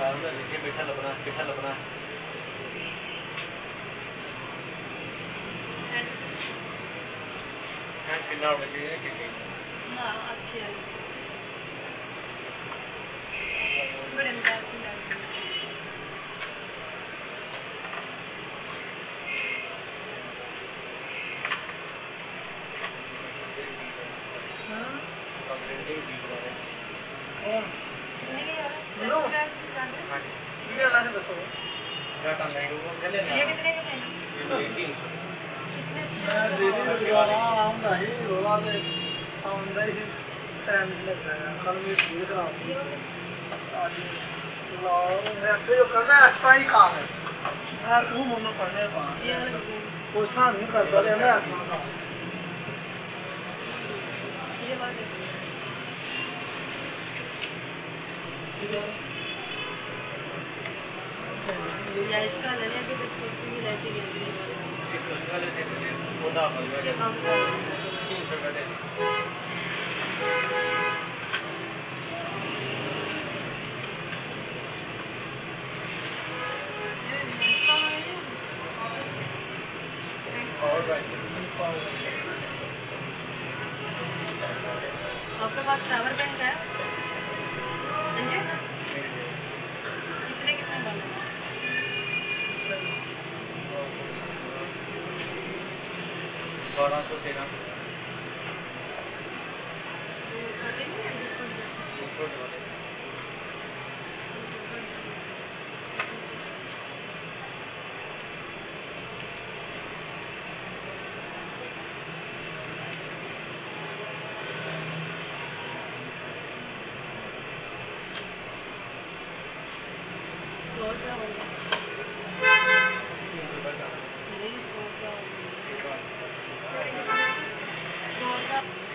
बैठा लबना कितना बजे कितनी ना अच्छी है बड़े मजा की लगी हां और नहीं यार लो ये वाला है बताओ क्या काम है वो ले लेना ये कितने का है ये 300 दोबारा आऊंगा ही रोला से आऊंगा ही टाइम लग जाएगा कल मैं देख रहा हूँ आज लाओ मैं तो जो करना है अच्छा ही काम है यार तू मुझे करने पा कोई काम नहीं करता ले मैं ये बात है या इसका लेने के तो भी लेती है होता है काम कर आपके पास टावर बैंक है कितने वाले 1213 नहीं